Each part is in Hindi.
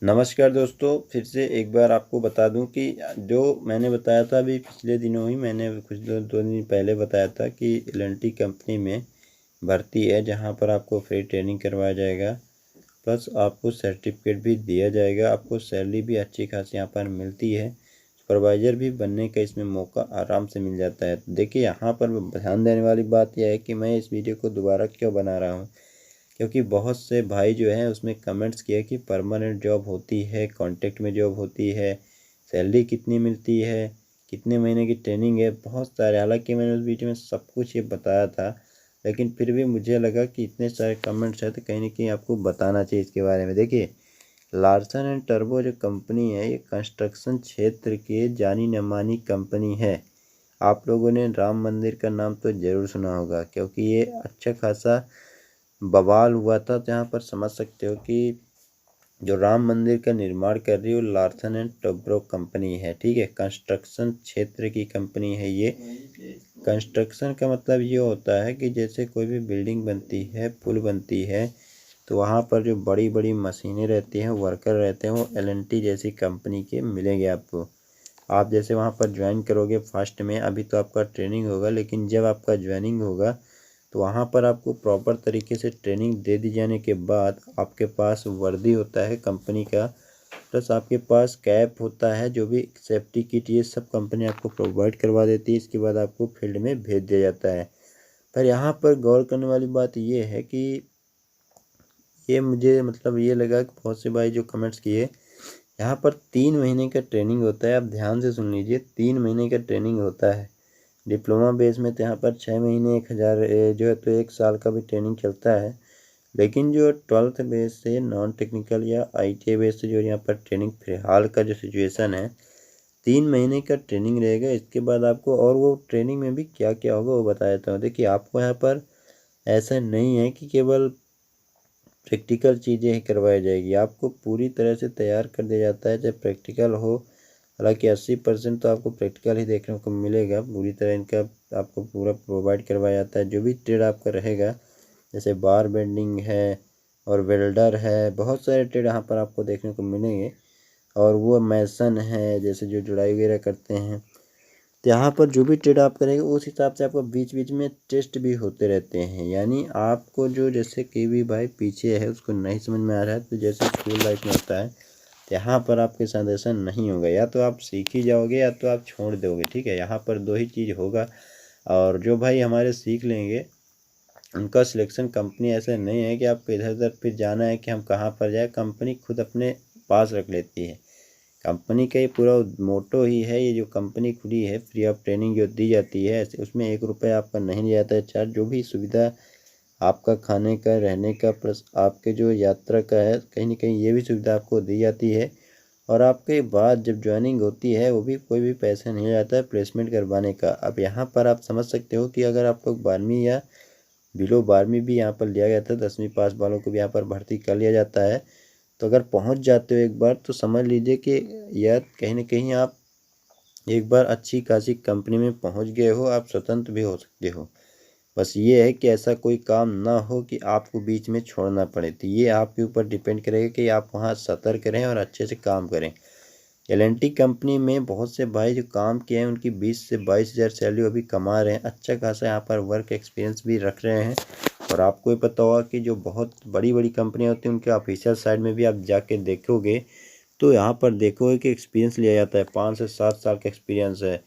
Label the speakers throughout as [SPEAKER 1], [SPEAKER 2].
[SPEAKER 1] नमस्कार दोस्तों, फिर से एक बार आपको बता दूं कि जो मैंने बताया था अभी पिछले दिनों ही मैंने कुछ दो दिन पहले बताया था कि एल&टी कंपनी में भर्ती है, जहां पर आपको फ्री ट्रेनिंग करवाया जाएगा। प्लस आपको सर्टिफिकेट भी दिया जाएगा। आपको सैलरी भी अच्छी खासी यहाँ पर मिलती है। सुपरवाइज़र भी बनने का इसमें मौका आराम से मिल जाता है। देखिए, यहाँ पर ध्यान देने वाली बात यह है कि मैं इस वीडियो को दोबारा क्यों बना रहा हूँ, क्योंकि बहुत से भाई जो हैं उसमें कमेंट्स किए कि परमानेंट जॉब होती है, कॉन्ट्रैक्ट में जॉब होती है, सैलरी कितनी मिलती है, कितने महीने की ट्रेनिंग है, बहुत सारे। हालांकि मैंने उस वीडियो में सब कुछ ये बताया था, लेकिन फिर भी मुझे लगा कि इतने सारे कमेंट्स हैं तो कहीं ना कहीं आपको बताना चाहिए इसके बारे में। देखिए, लार्सन एंड टर्बो जो कंपनी है, ये कंस्ट्रक्शन क्षेत्र की जानी न मानी कंपनी है। आप लोगों ने राम मंदिर का नाम तो ज़रूर सुना होगा, क्योंकि ये अच्छा खासा बवाल हुआ था। जहाँ पर समझ सकते हो कि जो राम मंदिर का निर्माण कर रही है वो लार्सन एंड टोब्रो कंपनी है। ठीक है, कंस्ट्रक्शन क्षेत्र की कंपनी है ये। कंस्ट्रक्शन का मतलब ये होता है कि जैसे कोई भी बिल्डिंग बनती है, पुल बनती है, तो वहाँ पर जो बड़ी बड़ी मशीनें रहती हैं, वर्कर रहते हैं, वो एल&टी जैसी कंपनी के मिलेंगे आपको। आप जैसे वहाँ पर ज्वाइन करोगे फर्स्ट में, अभी तो आपका ट्रेनिंग होगा, लेकिन जब आपका ज्वाइनिंग होगा तो वहाँ पर आपको प्रॉपर तरीके से ट्रेनिंग दे दी जाने के बाद आपके पास वर्दी होता है कंपनी का, प्लस आपके पास कैप होता है, जो भी सेफ्टी किट, ये सब कंपनी आपको प्रोवाइड करवा देती है। इसके बाद आपको फील्ड में भेज दिया जाता है। पर यहाँ पर गौर करने वाली बात ये है कि ये मुझे मतलब ये लगा कि बहुत से भाई जो कमेंट्स किए, यहाँ पर 3 महीने का ट्रेनिंग होता है। आप ध्यान से सुन लीजिए, 3 महीने का ट्रेनिंग होता है। डिप्लोमा बेस में तो यहाँ पर 6 महीने 1,000 जो है तो 1 साल का भी ट्रेनिंग चलता है। लेकिन जो 12th बेस से नॉन टेक्निकल या ITA बेस से जो यहाँ पर ट्रेनिंग फिलहाल का जो सिचुएशन है, 3 महीने का ट्रेनिंग रहेगा। इसके बाद आपको, और वो ट्रेनिंग में भी क्या क्या होगा वो बता देता हूँ। देखिए, आपको यहाँ पर ऐसा नहीं है कि केवल प्रैक्टिकल चीज़ें ही करवाई जाएगी, आपको पूरी तरह से तैयार कर दिया जाता है, चाहे प्रैक्टिकल हो। हालांकि 80% तो आपको प्रैक्टिकल ही देखने को मिलेगा। पूरी तरह इनका आपको पूरा प्रोवाइड करवाया जाता है। जो भी ट्रेड आपका रहेगा, जैसे बार बेंडिंग है और वेल्डर है, बहुत सारे ट्रेड यहाँ पर आपको देखने को मिलेंगे। और वो मैसन है, जैसे जो जुड़ाई वगैरह करते हैं। तो यहाँ पर जो भी ट्रेड आप करेंगे उस हिसाब से आपको बीच बीच में टेस्ट भी होते रहते हैं। यानी आपको जो, जैसे कि भी भाई पीछे है उसको नहीं समझ में आ रहा है, तो जैसे स्कूल लाइफ में होता है, तो यहाँ पर आपके साथ ऐसा नहीं होगा। या तो आप सीख ही जाओगे या तो आप छोड़ दोगे। ठीक है, यहाँ पर दो ही चीज़ होगा। और जो भाई हमारे सीख लेंगे उनका सिलेक्शन, कंपनी ऐसा नहीं है कि आपको इधर उधर फिर जाना है कि हम कहाँ पर जाए, कंपनी खुद अपने पास रख लेती है। कंपनी का ये पूरा मोटो ही है। ये जो कंपनी खुली है, फ्री ऑफ ट्रेनिंग जो दी जाती है, उसमें 1 रुपया आपका नहीं लिया जाता है चार्ज। जो भी सुविधा आपका खाने का, रहने का, प्लस आपके जो यात्रा का है, कहीं ना कहीं ये भी सुविधा आपको दी जाती है। और आपके बाद जब ज्वाइनिंग होती है, वो भी कोई भी पैसा नहीं जाता है प्लेसमेंट करवाने का। अब यहाँ पर आप समझ सकते हो कि अगर आप लोग 12वीं या बिलो 12वीं भी यहाँ पर लिया गया था, 10वीं पास वालों को भी यहाँ पर भर्ती कर लिया जाता है। तो अगर पहुँच जाते हो एक बार, तो समझ लीजिए कि यह कहीं ना कहीं आप एक बार अच्छी खासी कंपनी में पहुँच गए हो, आप स्वतंत्र भी हो सकते हो। बस ये है कि ऐसा कोई काम ना हो कि आपको बीच में छोड़ना पड़े। तो ये आपके ऊपर डिपेंड करेगा कि आप वहाँ सतर्क रहें और अच्छे से काम करें। एल&टी कंपनी में बहुत से भाई जो काम किए हैं, उनकी 20 से 22 हज़ार सैलरी अभी कमा रहे हैं। अच्छा खासा यहाँ पर वर्क एक्सपीरियंस भी रख रहे हैं। और आपको ये पता होगा कि जो बहुत बड़ी बड़ी कंपनियाँ होती हैं, उनके ऑफिशियल साइड में भी आप जाके देखोगे तो यहाँ पर देखोगे कि एक्सपीरियंस लिया जाता है। 5 से 7 साल का एक्सपीरियंस है।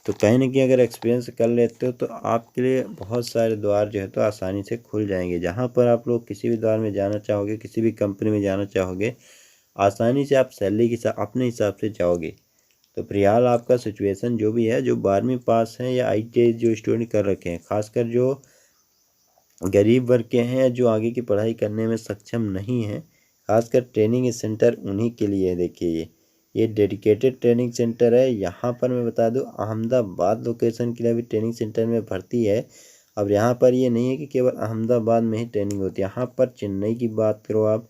[SPEAKER 1] तो कहीं ना कहीं अगर एक्सपीरियंस कर लेते हो तो आपके लिए बहुत सारे द्वार जो है तो आसानी से खुल जाएंगे। जहाँ पर आप लोग किसी भी द्वार में जाना चाहोगे, किसी भी कंपनी में जाना चाहोगे, आसानी से आप सैलरी के साथ अपने हिसाब से जाओगे। तो फिलहाल आपका सिचुएशन जो भी है, जो 12वीं पास हैं या ITA जो स्टूडेंट कर रखे हैं, खासकर जो गरीब वर्ग के हैं, जो आगे की पढ़ाई करने में सक्षम नहीं हैं, खासकर ट्रेनिंग सेंटर उन्हीं के लिए है। देखिए, ये डेडिकेटेड ट्रेनिंग सेंटर है। यहाँ पर मैं बता दूँ, अहमदाबाद लोकेशन के लिए भी ट्रेनिंग सेंटर में भर्ती है। अब यहाँ पर ये नहीं है कि केवल अहमदाबाद में ही ट्रेनिंग होती है। यहाँ पर चेन्नई की बात करो आप,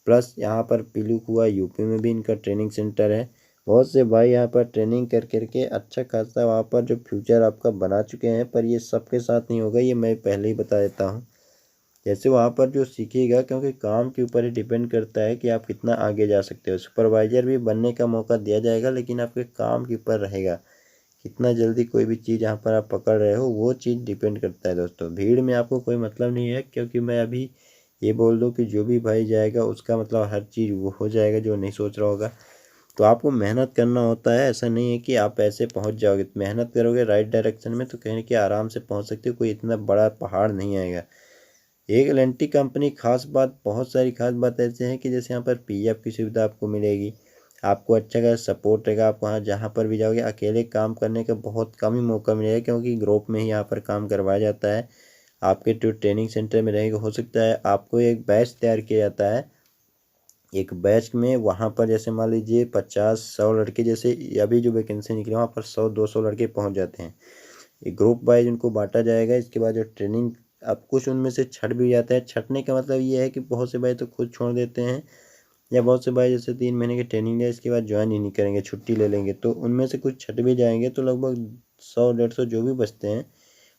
[SPEAKER 1] प्लस यहाँ पर पिलुकुआ यूपी में भी इनका ट्रेनिंग सेंटर है। बहुत से भाई यहाँ पर ट्रेनिंग कर करके अच्छा खासा वहाँ पर जो फ्यूचर आपका बना चुके हैं। पर ये सबके साथ नहीं होगा, ये मैं पहले ही बता देता हूँ। जैसे वहाँ पर जो सीखेगा, क्योंकि काम के ऊपर ही डिपेंड करता है कि आप कितना आगे जा सकते हो। सुपरवाइज़र भी बनने का मौका दिया जाएगा, लेकिन आपके काम के ऊपर रहेगा कितना जल्दी कोई भी चीज़ यहाँ पर आप पकड़ रहे हो, वो चीज़ डिपेंड करता है दोस्तों। भीड़ में आपको कोई मतलब नहीं है, क्योंकि मैं अभी ये बोल दूँ कि जो भी भाई जाएगा उसका मतलब हर चीज़ वो हो जाएगा जो नहीं सोच रहा होगा। तो आपको मेहनत करना होता है, ऐसा नहीं है कि आप ऐसे पहुँच जाओगे। मेहनत करोगे राइट डायरेक्शन में तो कहीं ना कहीं आराम से पहुँच सकते हो, कोई इतना बड़ा पहाड़ नहीं आएगा। एक एल&टी कंपनी खास बात, बहुत सारी खास बात ऐसे हैं कि जैसे यहाँ पर पीएफ की सुविधा आपको मिलेगी, आपको अच्छा का सपोर्ट रहेगा। आप वहाँ जहाँ पर भी जाओगे अकेले काम करने का बहुत कम ही मौका मिलेगा, क्योंकि ग्रुप में ही यहाँ पर काम करवाया जाता है। आपके जो ट्रेनिंग सेंटर में रहेगा, हो सकता है आपको एक बैच तैयार किया जाता है। एक बैच में वहाँ पर जैसे मान लीजिए 50-100 लड़के, जैसे अभी जो वैकेंसी निकली वहाँ पर 100-200 लड़के पहुँच जाते हैं। एक ग्रुप वाइज उनको बांटा जाएगा। इसके बाद जो ट्रेनिंग, अब कुछ उनमें से छट भी जाता है। छटने का मतलब ये है कि बहुत से भाई तो खुद छोड़ देते हैं, या बहुत से भाई जैसे 3 महीने की ट्रेनिंग है इसके बाद ज्वाइन ही नहीं करेंगे, छुट्टी ले लेंगे। तो उनमें से कुछ छट भी जाएंगे, तो लगभग 100-150 जो भी बचते हैं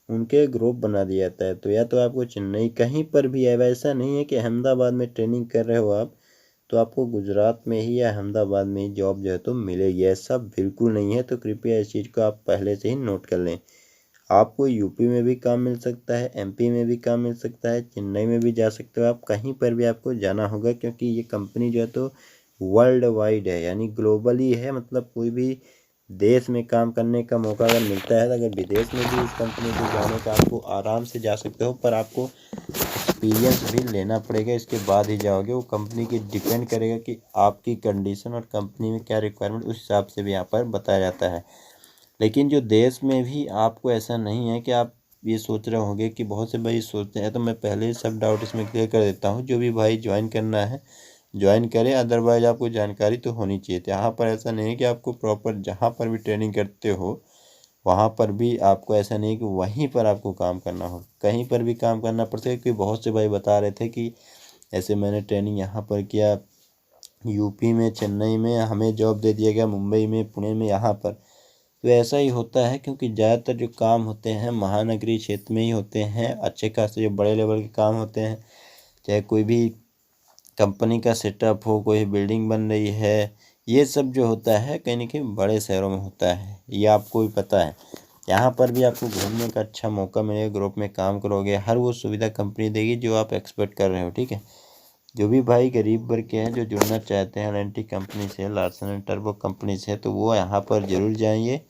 [SPEAKER 1] उनके ग्रुप बना दिया जाता है। तो या तो आपको चेन्नई कहीं पर भी है, वैसा नहीं है कि अहमदाबाद में ट्रेनिंग कर रहे हो आप तो आपको गुजरात में ही या अहमदाबाद में ही जॉब जो है तो मिलेगी, ऐसा बिल्कुल नहीं है। तो कृपया इस चीज़ को आप पहले से ही नोट कर लें। आपको यूपी में भी काम मिल सकता है, एमपी में भी काम मिल सकता है, चेन्नई में भी जा सकते हो आप, कहीं पर भी आपको जाना होगा, क्योंकि ये कंपनी जो है तो वर्ल्ड वाइड है, यानी ग्लोबली है। मतलब कोई भी देश में काम करने का मौका अगर मिलता है, तो अगर विदेश में भी इस कंपनी को जाने का आपको आराम से जा सकते हो, पर आपको एक्सपीरियंस भी लेना पड़ेगा, इसके बाद ही जाओगे। वो कंपनी की डिपेंड करेगा कि आपकी कंडीशन और कंपनी में क्या रिक्वायरमेंट, उस हिसाब से भी यहाँ पर बताया जाता है। लेकिन जो देश में भी आपको ऐसा नहीं है कि आप ये सोच रहे होंगे कि बहुत से भाई सोचते हैं, तो मैं पहले ही सब डाउट इसमें क्लियर कर देता हूँ। जो भी भाई ज्वाइन करना है ज्वाइन करें, अदरवाइज आपको जानकारी तो होनी चाहिए। तो यहाँ पर ऐसा नहीं है कि आपको प्रॉपर जहाँ पर भी ट्रेनिंग करते हो वहाँ पर भी आपको ऐसा नहीं है कि वहीं पर आपको काम करना हो, कहीं पर भी काम करना पड़ता है। क्योंकि बहुत से भाई बता रहे थे कि ऐसे मैंने ट्रेनिंग यहाँ पर किया, यूपी में, चेन्नई में हमें जॉब दे दिया गया, मुंबई में, पुणे में, यहाँ पर। तो ऐसा ही होता है, क्योंकि ज़्यादातर जो काम होते हैं महानगरीय क्षेत्र में ही होते हैं। अच्छे खासे जो बड़े लेवल के काम होते हैं, चाहे कोई भी कंपनी का सेटअप हो, कोई बिल्डिंग बन रही है, ये सब जो होता है कहीं ना कहीं बड़े शहरों में होता है, ये आपको भी पता है। यहाँ पर भी आपको घूमने का अच्छा मौका मिलेगा, ग्रुप में काम करोगे, हर वो सुविधा कंपनी देगी जो आप एक्सपेक्ट कर रहे हो, ठीक है। जो भी भाई गरीब वर्ग के हैं जो जुड़ना चाहते हैं एल&टी कंपनी से, लार्सन एंड टर्बो कंपनी से, तो वो यहाँ पर ज़रूर जाइए।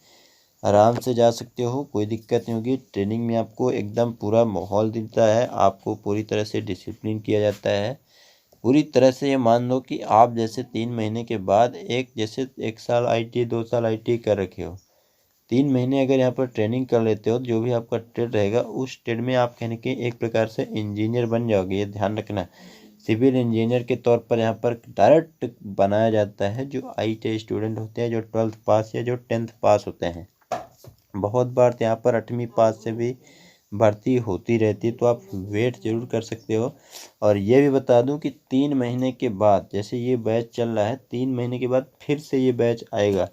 [SPEAKER 1] आराम से जा सकते हो, कोई दिक्कत नहीं होगी। ट्रेनिंग में आपको एकदम पूरा माहौल मिलता है, आपको पूरी तरह से डिसिप्लिन किया जाता है। पूरी तरह से ये मान लो कि आप जैसे 3 महीने के बाद जैसे 1 साल IT 2 साल IT कर रखे हो, 3 महीने अगर यहाँ पर ट्रेनिंग कर लेते हो, जो भी आपका ट्रेड रहेगा उस ट्रेड में आप कहने के एक प्रकार से इंजीनियर बन जाओगे। ये ध्यान रखना, सिविल इंजीनियर के तौर पर यहाँ पर डायरेक्ट बनाया जाता है जो IT स्टूडेंट होते हैं, जो 12th पास या जो 10th पास होते हैं। बहुत बार तो यहाँ पर 8वीं पास से भी भर्ती होती रहती है, तो आप वेट जरूर कर सकते हो। और ये भी बता दूं कि 3 महीने के बाद, जैसे ये बैच चल रहा है, 3 महीने के बाद फिर से ये बैच आएगा।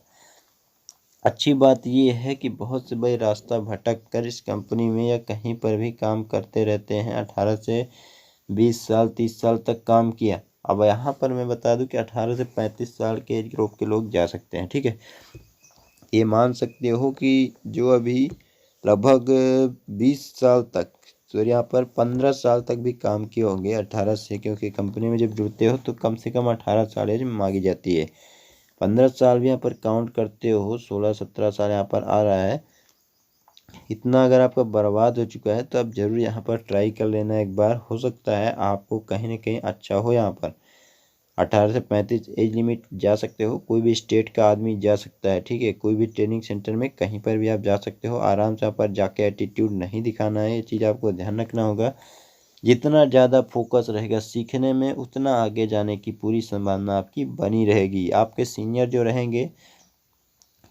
[SPEAKER 1] अच्छी बात ये है कि बहुत से भाई रास्ता भटक कर इस कंपनी में या कहीं पर भी काम करते रहते हैं। 18 से 20 साल 30 साल तक काम किया। अब यहाँ पर मैं बता दूं कि 18 से 35 साल के एज ग्रुप के लोग जा सकते हैं, ठीक है। ये मान सकते हो कि जो अभी लगभग 20 साल तक, तो यहाँ पर 15 साल तक भी काम किए होंगे 18 से, क्योंकि कंपनी में जब जुड़ते हो तो कम से कम 18 साल एज मांगी जाती है। 15 साल भी यहाँ पर काउंट करते हो, 16-17 साल यहाँ पर आ रहा है। इतना अगर आपका बर्बाद हो चुका है तो आप ज़रूर यहाँ पर ट्राई कर लेना एक बार, हो सकता है आपको कहीं ना कहीं अच्छा हो। यहाँ पर 18 से 35 एज लिमिट जा सकते हो, कोई भी स्टेट का आदमी जा सकता है, ठीक है। कोई भी ट्रेनिंग सेंटर में कहीं पर भी आप जा सकते हो आराम से। यहाँ पर जाके एटीट्यूड नहीं दिखाना है, ये चीज़ आपको ध्यान रखना होगा। जितना ज़्यादा फोकस रहेगा सीखने में, उतना आगे जाने की पूरी संभावना आपकी बनी रहेगी। आपके सीनियर जो रहेंगे,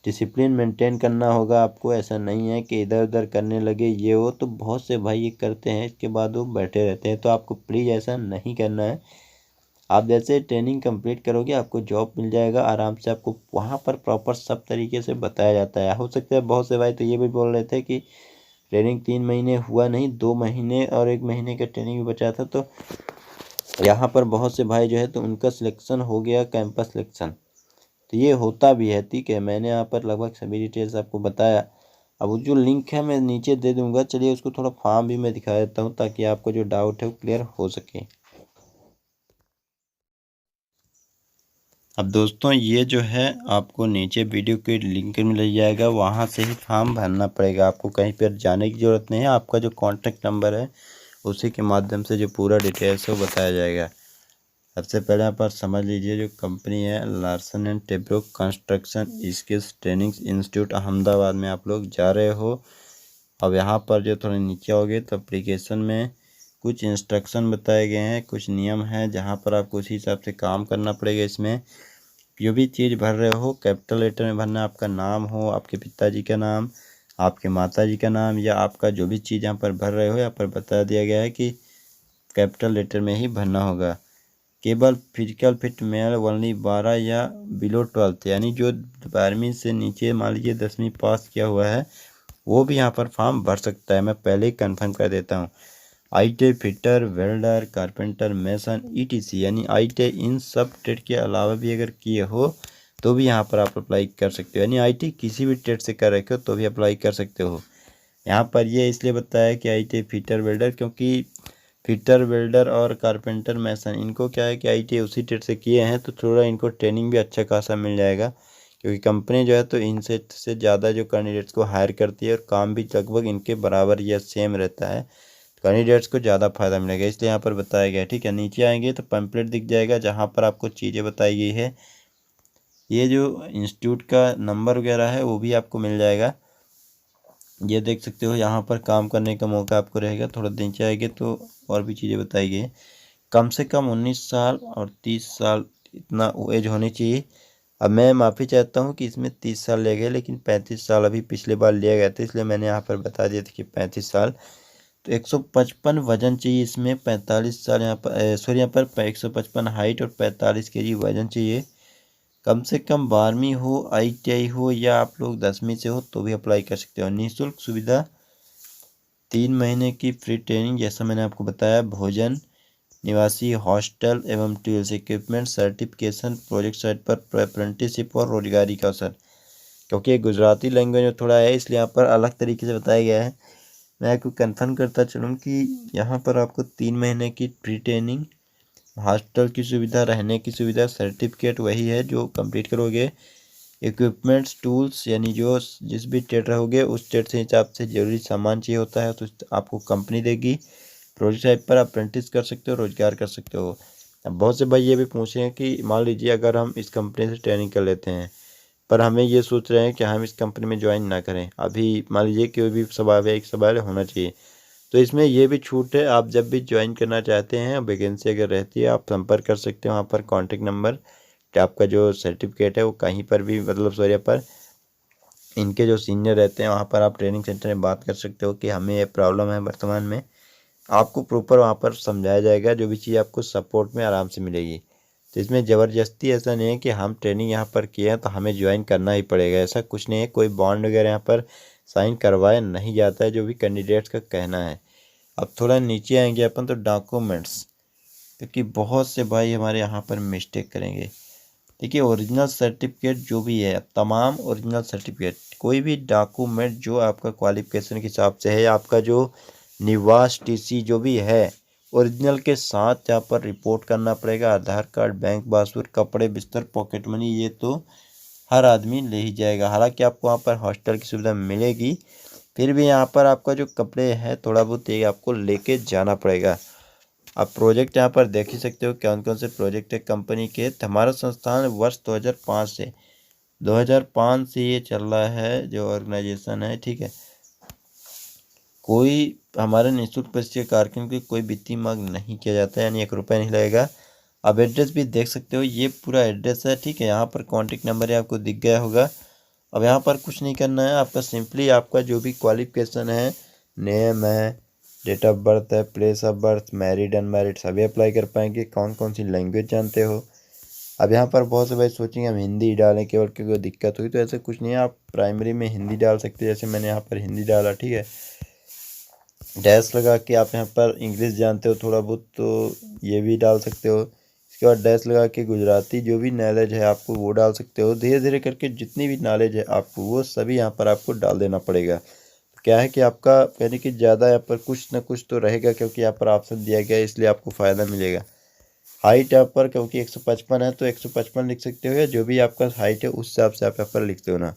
[SPEAKER 1] डिसिप्लिन मेंटेन करना होगा आपको। ऐसा नहीं है कि इधर उधर करने लगे ये वो, तो बहुत से भाई ये करते हैं इसके बाद वो बैठे रहते हैं, तो आपको प्लीज़ ऐसा नहीं करना है। आप जैसे ट्रेनिंग कंप्लीट करोगे आपको जॉब मिल जाएगा आराम से। आपको वहाँ पर प्रॉपर सब तरीके से बताया जाता है। हो सकता है बहुत से भाई तो ये भी बोल रहे थे कि ट्रेनिंग 3 महीने हुआ नहीं, 2 महीने और 1 महीने का ट्रेनिंग भी बचा था। तो यहाँ पर बहुत से भाई जो है तो उनका सिलेक्शन हो गया, कैंपस सिलेक्शन। तो ये होता भी है, ठीक है। मैंने यहाँ पर लगभग सभी डिटेल्स आपको बताया। अब वो जो लिंक है मैं नीचे दे दूंगा, चलिए उसको थोड़ा फॉर्म भी मैं दिखा देता हूँ ताकि आपको जो डाउट है वो क्लियर हो सके। अब दोस्तों ये जो है आपको नीचे वीडियो के लिंक मिल जाएगा, वहाँ से ही फॉर्म भरना पड़ेगा। आपको कहीं पर जाने की ज़रूरत नहीं है। आपका जो कॉन्टैक्ट नंबर है उसी के माध्यम से जो पूरा डिटेल्स है वो बताया जाएगा। सबसे पहले यहाँ पर समझ लीजिए, जो कंपनी है Larsen and Toubro construction skills training institute Ahmedabad में आप लोग जा रहे हो। अब यहाँ पर जो थोड़े नीचे आओगे तो एप्लीकेशन में कुछ इंस्ट्रक्शन बताए गए हैं, कुछ नियम हैं जहाँ पर आपको उसी हिसाब से काम करना पड़ेगा। इसमें जो भी चीज़ भर रहे हो कैपिटल लेटर में भरना, आपका नाम हो, आपके पिताजी का नाम, आपके माताजी का नाम, या आपका जो भी चीज़ यहाँ पर भर रहे हो यहाँ पर बता दिया गया है कि कैपिटल लेटर में ही भरना होगा। केवल फिजिकल फिट मेल ओनली 12 या बिलो 12th, यानी जो 12वीं से नीचे मान लीजिए 10वीं पास किया हुआ है वो भी यहाँ पर फॉर्म भर सकता है। मैं पहले ही कंफर्म कर देता हूँ। ITI fitter, welder, carpenter, mason, ETC यानी ITI इन सब ट्रेड के अलावा भी अगर किए हो तो भी यहाँ पर आप अप्लाई कर सकते हो। यानी ITI किसी भी ट्रेड से कर रखे हो तो भी अप्लाई कर सकते हो। यहाँ पर ये इसलिए बताया कि ITI फिटर वेल्डर, क्योंकि फिटर वेल्डर और कारपेंटर मेसन इनको क्या है कि ITI उसी ट्रेड से किए हैं तो थोड़ा इनको ट्रेनिंग भी अच्छा खासा मिल जाएगा, क्योंकि कंपनी जो है तो इनसे से ज़्यादा जो कैंडिडेट्स को हायर करती है और काम भी लगभग इनके बराबर या सेम रहता है। कैंडिडेट्स को ज़्यादा फायदा मिलेगा, इसलिए यहाँ पर बताया गया है, ठीक है। नीचे आएंगे तो पैम्पलेट दिख जाएगा जहाँ पर आपको चीज़ें बताई गई है। ये जो इंस्टीट्यूट का नंबर वगैरह है वो भी आपको मिल जाएगा। ये देख सकते हो, यहाँ पर काम करने का मौका आपको रहेगा। थोड़ा नीचे आएंगे तो और भी चीज़ें बताई गई है। कम से कम 19 साल और 30 साल इतना एज होनी चाहिए। अब मैं माफ़ी चाहता हूँ कि इसमें 30 साल ले गए, लेकिन 35 साल अभी पिछले बार लिया गया था, इसलिए मैंने यहाँ पर बता दिया था कि 35 साल। तो 155 वजन चाहिए इसमें, 45 साल यहाँ पर सॉरी यहाँ पर 155 हाइट और 45 kg वजन चाहिए। कम से कम 12वीं हो, ITI हो, या आप लोग 10वीं से हो तो भी अप्लाई कर सकते हो। निःशुल्क सुविधा, 3 महीने की फ्री ट्रेनिंग जैसा मैंने आपको बताया, भोजन, निवासी हॉस्टल एवं tools equipment, certification, project site पर अप्रेंटिसशिप और रोजगारी का अवसर। क्योंकि ये गुजराती लैंग्वेज में थोड़ा है इसलिए यहाँ पर अलग तरीके से बताया गया है। मैं आपको कंफर्म करता चलूँ कि यहाँ पर आपको 3 महीने की फ्री ट्रेनिंग, हॉस्टल की सुविधा, रहने की सुविधा, सर्टिफिकेट वही है जो कंप्लीट करोगे, इक्विपमेंट्स, टूल्स, यानी जो जिस भी ट्रेड रहोगे उस ट्रेड से हिसाब से जरूरी सामान चाहिए होता है तो आपको कंपनी देगी। प्रोजेक्ट टाइप पर अप्रेंटिस कर सकते हो, रोजगार कर सकते हो। अब बहुत से भाई ये भी पूछ रहे हैं कि मान लीजिए अगर हम इस कंपनी से ट्रेनिंग कर लेते हैं पर हमें ये सोच रहे हैं कि हम इस कंपनी में ज्वाइन ना करें, अभी मान लीजिए कोई भी सवाल है, एक सवाल होना चाहिए, तो इसमें ये भी छूट है। आप जब भी ज्वाइन करना चाहते हैं, वैकेंसी अगर रहती है, आप संपर्क कर सकते हो। वहाँ पर कॉन्टेक्ट नंबर, आपका जो सर्टिफिकेट है वो कहीं पर भी, मतलब सॉरी पर इनके जो सीनियर रहते हैं वहाँ पर आप ट्रेनिंग सेंटर में बात कर सकते हो कि हमें ये प्रॉब्लम है वर्तमान में। आपको प्रॉपर वहाँ पर समझाया जाएगा, जो भी चीज़ आपको सपोर्ट में आराम से मिलेगी। तो इसमें ज़बरदस्ती ऐसा नहीं है कि हम ट्रेनिंग यहाँ पर किए हैं तो हमें ज्वाइन करना ही पड़ेगा, ऐसा कुछ नहीं है। कोई बॉन्ड वगैरह यहाँ पर साइन करवाया नहीं जाता है, जो भी कैंडिडेट्स का कहना है। अब थोड़ा नीचे आएंगे अपन तो डॉक्यूमेंट्स, क्योंकि बहुत से भाई हमारे यहाँ पर मिस्टेक करेंगे। देखिए ओरिजिनल सर्टिफिकेट जो भी है, तमाम ओरिजिनल सर्टिफिकेट, कोई भी डॉक्यूमेंट जो आपका क्वालिफिकेशन के हिसाब से है, आपका जो निवास TC जो भी है ओरिजिनल के साथ यहाँ पर रिपोर्ट करना पड़ेगा। आधार कार्ड, बैंक पासबुक, कपड़े, बिस्तर, पॉकेट मनी, ये तो हर आदमी ले ही जाएगा। हालांकि आपको वहाँ पर हॉस्टल की सुविधा मिलेगी, फिर भी यहाँ पर आपका जो कपड़े हैं थोड़ा बहुत ये आपको लेके जाना पड़ेगा। आप प्रोजेक्ट यहाँ पर देख ही सकते हो कौन कौन से प्रोजेक्ट है कंपनी के। हमारा संस्थान वर्ष 2005 से ये चल रहा है, जो ऑर्गेनाइजेशन है, ठीक है। कोई हमारे निःशुल्क प्रशिक्षण कार्यक्रम की कोई वित्तीय मांग नहीं किया जाता है, यानी 1 रुपया नहीं लगेगा। अब एड्रेस भी देख सकते हो, ये पूरा एड्रेस है, ठीक है। यहाँ पर कॉन्टेक्ट नंबर है, आपको दिख गया होगा। अब यहाँ पर कुछ नहीं करना है, आपका सिंपली आपका जो भी क्वालिफिकेशन है, नेम है, डेट ऑफ बर्थ है, place of birth, married unmarried सभी अप्लाई कर पाएंगे। कौन कौन सी लैंग्वेज जानते हो। अब यहाँ पर बहुत से भाई सोचेंगे हम हिंदी डालें केवल क्योंकि दिक्कत हुई, तो ऐसा कुछ नहीं है। आप प्राइमरी में हिंदी डाल सकते हैं, जैसे मैंने यहाँ पर हिंदी डाला, ठीक है। डैश लगा के आप यहाँ पर इंग्लिश जानते हो थोड़ा बहुत तो ये भी डाल सकते हो। इसके बाद डैश लगा के गुजराती जो भी नॉलेज है आपको वो डाल सकते हो। धीरे धीरे करके जितनी भी नॉलेज है आपको वो सभी यहाँ पर आपको डाल देना पड़ेगा। क्या है कि आपका यानी कि ज़्यादा यहाँ पर कुछ ना कुछ तो रहेगा, क्योंकि यहाँ पर ऑप्शन दिया गया है इसलिए आपको फ़ायदा मिलेगा। हाइट यहाँ पर क्योंकि 155 है तो 155 लिख सकते हो, या जो भी आपका हाइट है उस हिसाब से आप यहाँ पर लिखते हो ना।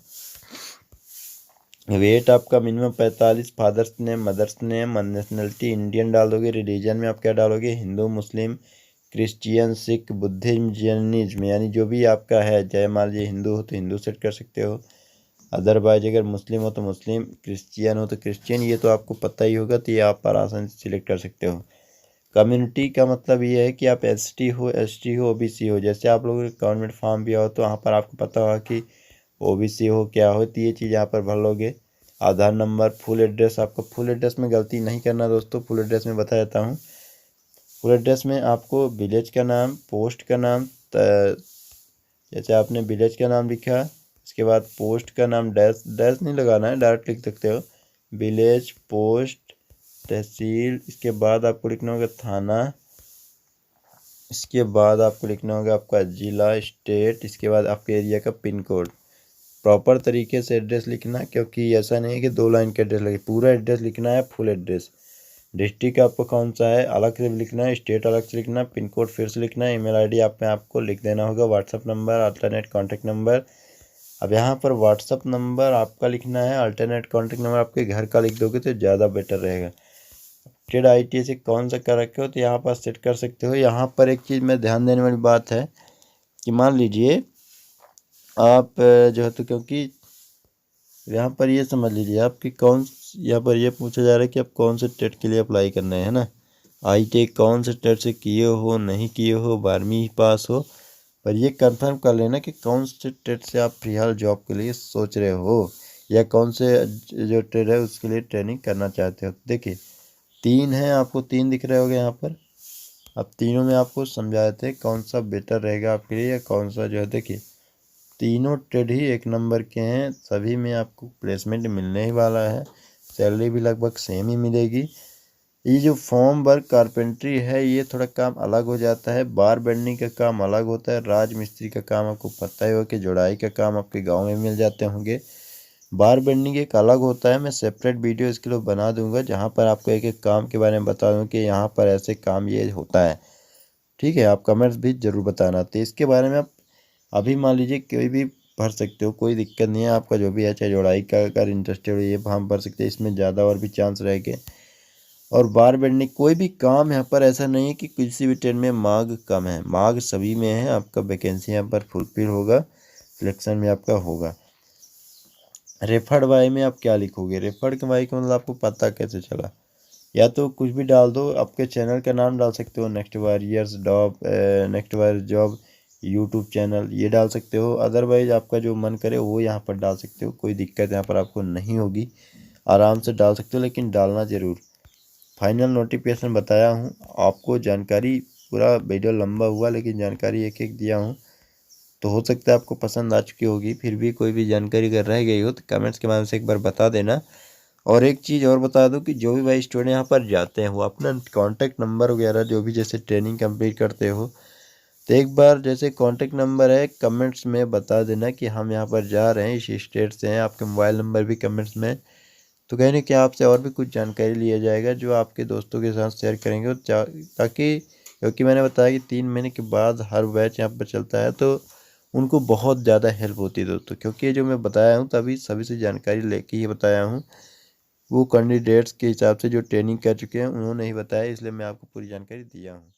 [SPEAKER 1] वेट आपका minimum 45, father's name, mother's name, nationality Indian डाल दोगे। रिलीजन में आप क्या डालोगे, Hindu, Muslim, Christian, Sikh, Buddhism, Jainism, यानी जो भी आपका है। जय मान लीजिए हिंदू हो तो हिंदू सेट कर सकते हो, अदरवाइज अगर मुस्लिम हो तो मुस्लिम, क्रिश्चियन हो तो क्रिश्चियन, ये तो आपको पता ही होगा तो ये आप पर आसानी से सिलेक्ट कर सकते हो। कम्युनिटी का मतलब ये है कि आप एसटी हो, एसटी हो, ओबीसी हो। जैसे आप लोगों के गवर्नमेंट फॉर्म भी हो तो वहाँ पर आपको पता होगा कि ओबीसी हो क्या हो, तो ये चीज़ यहाँ पर भर लोगे। आधार नंबर, फुल एड्रेस, आपको फुल एड्रेस में गलती नहीं करना दोस्तों। फुल एड्रेस में बता देता हूँ। फुल एड्रेस में आपको विलेज का नाम, पोस्ट का नाम, जैसे आपने विलेज का नाम लिखा, इसके बाद पोस्ट का नाम, डैश डैश नहीं लगाना है, डायरेक्ट लिख सकते हो विलेज, पोस्ट, तहसील। इसके बाद आपको लिखना होगा थाना, इसके बाद आपको लिखना होगा आपका जिला, स्टेट, इसके बाद आपके एरिया का पिन कोड। प्रॉपर तरीके से एड्रेस लिखना, क्योंकि ऐसा नहीं है कि 2 लाइन का एड्रेस लगे, पूरा एड्रेस लिखना है, फुल एड्रेस। डिस्ट्रिक्ट आपको कौन सा है अलग से लिखना है, स्टेट अलग से लिखना है, पिन कोड फिर से लिखना है, ईमेल आईडी आप में आपको लिख देना होगा, WhatsApp number, alternate contact number. अब यहाँ पर व्हाट्सअप नंबर आपका लिखना है, अल्टरनेट कॉन्टैक्ट नंबर आपके घर का लिख दोगे तो ज़्यादा बेटर रहेगा। ट्रेड IT से कौन सा कर रखे हो तो यहाँ पर सेट कर सकते हो। यहाँ पर एक चीज़ में ध्यान देने वाली बात है कि मान लीजिए आप जो है तो, क्योंकि यहाँ पर ये समझ लीजिए आपकी यहाँ पर ये पूछा जा रहा है कि आप कौन से टेट के लिए अप्लाई करना है ना। ITech कौन से टेट से किए हो, नहीं किए हो, 12वीं पास हो, पर ये कंफर्म कर लेना कि कौन से टेट से आप फिलहाल जॉब के लिए सोच रहे हो, या कौन से जो ट्रेड है उसके लिए ट्रेनिंग करना चाहते हो। देखिए 3 है, आपको 3 दिख रहे होंगे यहाँ पर। अब तीनों में आपको समझा देते हैं कौन सा बेटर रहेगा आपके लिए, या कौन सा जो है। देखिए तीनों ट्रेड ही 1 नंबर के हैं, सभी में आपको प्लेसमेंट मिलने ही वाला है, सैलरी भी लगभग सेम ही मिलेगी। ये जो फॉर्म वर्क कारपेंट्री है ये थोड़ा काम अलग हो जाता है, बार बेंडिंग का काम अलग होता है, राज मिस्त्री का काम आपको पता ही हो कि जुड़ाई का काम आपके गांव में मिल जाते होंगे। बार बेंडिंग एक अलग होता है, मैं सेपरेट वीडियो इसके लिए बना दूंगा जहाँ पर आपको एक एक काम के बारे में बता दूँ कि यहाँ पर ऐसे काम ये होता है। ठीक है, आप कमेंट्स भी ज़रूर बताना। तो इसके बारे में आप अभी मान लीजिए कोई भी भर सकते हो, कोई दिक्कत नहीं है। आपका जो भी है, चाहे जोड़ाई का अगर इंटरेस्टेड हो ये फॉर्म भर सकते हैं, इसमें ज़्यादा और भी चांस रहेंगे। और बार बेंडिंग कोई भी काम यहाँ पर ऐसा नहीं है कि किसी भी ट्रेड में मांग कम है, मांग सभी में है। आपका वैकेंसी यहाँ पर फुलफिल होगा, सिलेक्शन में आपका होगा। रेफर्ड वाई में आप क्या लिखोगे, रेफर्ड वाई का मतलब आपको पता कैसे चला, या तो कुछ भी डाल दो, आपके चैनल का नाम डाल सकते हो, next warriors job, next warriors job YouTube channel, ये डाल सकते हो। अदरवाइज आपका जो मन करे वो यहाँ पर डाल सकते हो, कोई दिक्कत यहाँ पर आपको नहीं होगी, आराम से डाल सकते हो, लेकिन डालना ज़रूर। फाइनल नोटिफिकेशन बताया हूँ आपको, जानकारी पूरा वीडियो लंबा हुआ लेकिन जानकारी एक एक दिया हूँ, तो हो सकता है आपको पसंद आ चुकी होगी। फिर भी कोई भी जानकारी अगर रह गई हो तो कमेंट्स के माध्यम से एक बार बता देना। और एक चीज़ और बता दूं कि जो भी भाई स्टूडेंट यहाँ पर जाते हैं वो अपना कॉन्टैक्ट नंबर वगैरह जो भी जैसे ट्रेनिंग कंप्लीट करते हो तो एक बार जैसे कॉन्टैक्ट नंबर है कमेंट्स में बता देना कि हम यहाँ पर जा रहे हैं, इस स्टेट से हैं। आपके मोबाइल नंबर भी कमेंट्स में, तो कहने कि आपसे और भी कुछ जानकारी लिया जाएगा जो आपके दोस्तों के साथ शेयर करेंगे, ताकि क्योंकि मैंने बताया कि 3 महीने के बाद हर बैच यहाँ पर चलता है तो उनको बहुत ज़्यादा हेल्प होती है दोस्तों। क्योंकि ये जो मैं बताया हूँ तभी सभी से जानकारी लेके ही बताया हूँ, वो कैंडिडेट्स के हिसाब से जो ट्रेनिंग कर चुके हैं उन्होंने ही बताया, इसलिए मैं आपको पूरी जानकारी दिया हूँ।